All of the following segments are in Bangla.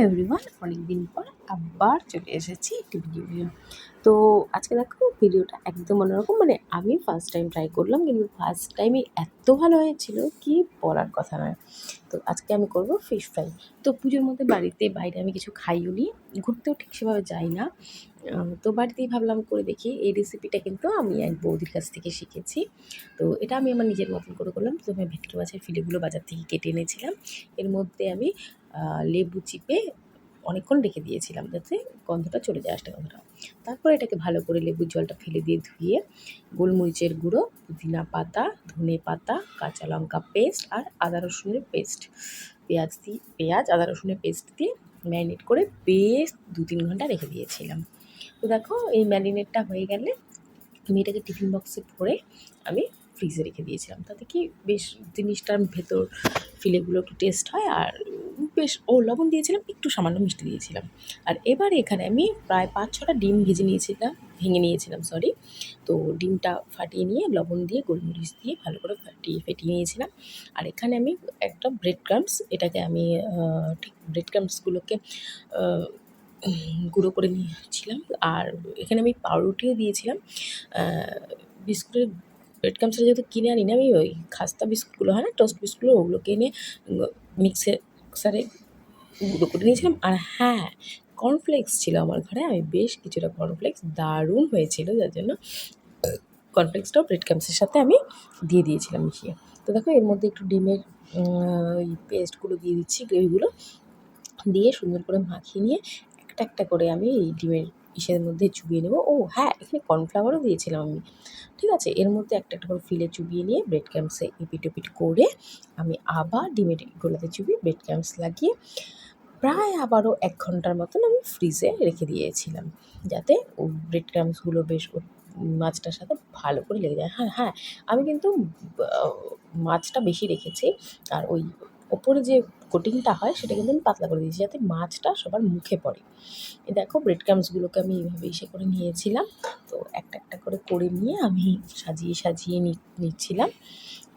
এভরিওয়ান, অনেকদিন পর আবার চলে এসেছি একটি ভিডিও নিয়ে। তো আজকে দেখো ভিডিওটা একদম অন্যরকম, মানে আমি ফার্স্ট টাইম ট্রাই করলাম, কিন্তু ফার্স্ট টাইমে এত ভালো হয়েছিল কি বলার কথা নয়। তো আজকে আমি করব ফিশ ফ্রাই। তো পুজোর মধ্যে বাড়িতে বাইরে আমি কিছু খাইও নি, ঘুরতেও ঠিক সেভাবে যাই না। তো বাড়িতেই ভাবলাম করে দেখি। এই রেসিপিটা কিন্তু আমি এক বৌদির কাছ থেকে শিখেছি। তো এটা আমি আমার নিজের মতন করে করলাম। প্রথমে ভেটকি মাছের ফিলেগুলো বাজার থেকে কেটে এনেছিলাম। এর মধ্যে আমি লেবু চিপে অনেকক্ষণ রেখে দিয়েছিলাম যাতে গন্ধটা চলে যায়, আষ্টা গন্ধটা। তারপর এটাকে ভালো করে লেবুর জলটা ফেলে দিয়ে ধুয়ে গোলমরিচের গুঁড়ো, পুদিনা পাতা, ধনে পাতা, কাঁচা লঙ্কা পেস্ট আর আদা রসুনের পেস্ট, পেঁয়াজ আদা রসুনের পেস্ট দিয়ে ম্যারিনেট করে বেশ 2-3 ঘন্টা রেখে দিয়েছিলাম। তো দেখো এই ম্যারিনেটটা হয়ে গেলে আমি এটাকে টিফিন বক্সে ভরে আমি ফ্রিজে রেখে দিয়েছিলাম। তাতে কি বেশ জিনিসটার ভেতর ফিলেগুলো একটু টেস্ট হয়, আর বেশ লবণ দিয়েছিলাম, একটু সামান্য মিষ্টি দিয়েছিলাম। আর এবার এখানে আমি প্রায় 5-6টা ডিম ভেঙে নিয়েছিলাম। তো ডিমটা ফাটিয়ে নিয়ে লবণ দিয়ে গোলমরিচ দিয়ে ভালো করে ফেটিয়ে নিয়েছিলাম। আর এখানে আমি একটা ব্রেড ক্রাম্বস, এটাকে আমি ঠিক ব্রেড ক্রাম্বসগুলোকে গুঁড়ো করে নিয়েছিলাম। আর এখানে আমি পাউরুটিও দিয়েছিলাম। বিস্কুটের ব্রেড ক্রাম্বসটা যেহেতু কিনে আনি না, আমি ওই খাস্তা বিস্কুটগুলো হয় না, টোস্ট বিস্কুটগুলো, ওগুলোকে এনে মিক্সারে গুঁড়ো করে নিয়েছিলাম। আর হ্যাঁ, কর্নফ্লেক্স ছিল আমার ঘরে, আমি বেশ কিছুটা কর্নফ্লেক্স, দারুণ হয়েছিল, যার জন্য কর্নফ্লেক্সটাও ব্রেড ক্রাম্বসের সাথে আমি দিয়ে দিয়েছিলাম মিশিয়ে। তো দেখো এর মধ্যে একটু ডিমের ওই পেস্টগুলো দিয়ে দিচ্ছি, গ্রেভিগুলো দিয়ে সুন্দর করে মাখিয়ে নিয়ে একটা একটা করে আমি এই ডিমের ইসের মধ্যে চুবিয়ে নেবো। ও হ্যাঁ, এখানে কর্নফ্লাওয়ারও দিয়েছিলাম আমি। ঠিক আছে, এর মধ্যে একটা একটা করে ফিলে চুবিয়ে নিয়ে ব্রেড ক্রাম্বসে এপিট ওপিট করে আমি আবার ডিমের গোলাতে চুবিয়ে ব্রেড ক্রাম্বস লাগিয়ে প্রায় আবারও 1 ঘন্টার মতন আমি ফ্রিজে রেখে দিয়েছিলাম, যাতে ও ব্রেড ক্রাম্বসগুলো বেশ মাছটার সাথে ভালো করে লেগে যায়। হ্যাঁ হ্যাঁ, আমি কিন্তু মাছটা বেশি রেখেছি, আর ওই ওপরে যে কোটিংটা হয় সেটা কিন্তু আমি পাতলা করে দিয়েছি, যাতে মাছটা সবার মুখে পড়ে। এই দেখো ব্রেড ক্রাম্বসগুলোকে আমি এইভাবে ইসে করে নিয়েছিলাম। তো একটা একটা করে নিয়ে আমি সাজিয়ে নিচ্ছিলাম।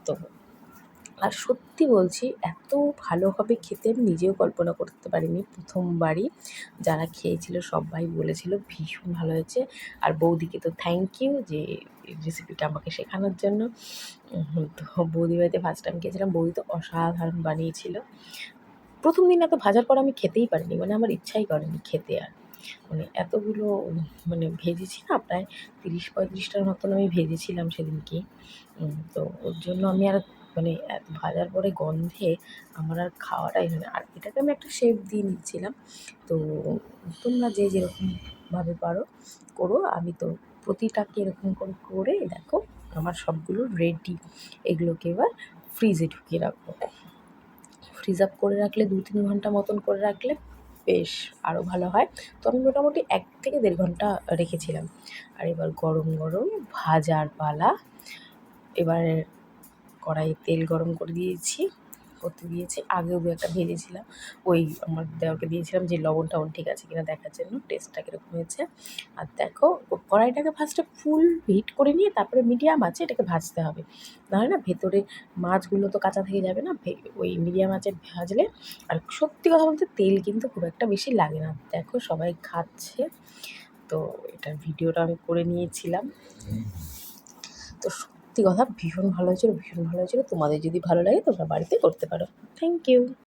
তো আর সত্যি বলছি, এত ভালো হবে খেতে আমি নিজেও কল্পনা করতে পারিনি। প্রথমবারই যারা খেয়েছিল সবাই বলেছিল ভীষণ ভালো হয়েছে। আর বৌদিকে তো থ্যাংক ইউ যে রেসিপিটা আমাকে শেখানোর জন্য। তো বৌদির বাড়িতে ফার্স্ট টাইম খেয়েছিলাম, বৌদি তো অসাধারণ বানিয়েছিল। প্রথম দিন এত ভাজার পর আমি খেতেই পারিনি, মানে আমার ইচ্ছাই করেনি খেতে। আর মানে এতগুলো মানে ভেজেছি না, প্রায় 30-35টার মতন আমি ভেজেছিলাম সেদিনকে। তো ওর জন্য আমি আর মানে এত ভাজার পরে গন্ধে আমার আর খাওয়াটাই হয় না। আর এটাকে আমি একটা শেপ দিয়ে নিচ্ছিলাম। তো তোমরা যে যেরকমভাবে পারো করো, আমি তো প্রতিটাকে এরকম করে দেখো আমার সবগুলো রেডি। এগুলোকে এবার ফ্রিজে ঢুকিয়ে রাখবো। ফ্রিজ আপ করে রাখলে 2-3 ঘন্টা মতন করে রাখলে বেশ আরও ভালো হয়। তো আমি মোটামুটি 1 থেকে 1.5 ঘন্টা রেখেছিলাম। আর এবার গরম গরম ভাজার পালা। এবার কড়াইয়ে তেল গরম করতে দিয়েছি। আগেও 2-একটা ভেজেছিলাম, ওই আমার দেওরকে দিয়েছিলাম যে লবণ টবণ ঠিক আছে কিনা দেখার জন্য, টেস্টটা কীরকম হয়েছে। আর দেখো কড়াইটাকে ফার্স্টে ফুল হিট করে নিয়ে তারপরে মিডিয়াম আঁচে এটাকে ভাজতে হবে, নাহলে না ভেতরে মাছগুলো তো কাঁচা থেকে যাবে না। ওই মিডিয়াম আঁচে ভাজলে, আর সত্যি কথা বলতে তেল কিন্তু খুব একটা বেশি লাগে না। দেখো সবাই খাচ্ছে। তো এটার ভিডিওটা আমি করে নিয়েছিলাম। তো সত্যি কথা ভীষণ ভালো হয়েছিল। তোমাদের যদি ভালো লাগে তোমরা বাড়িতে করতে পারো। Thank you.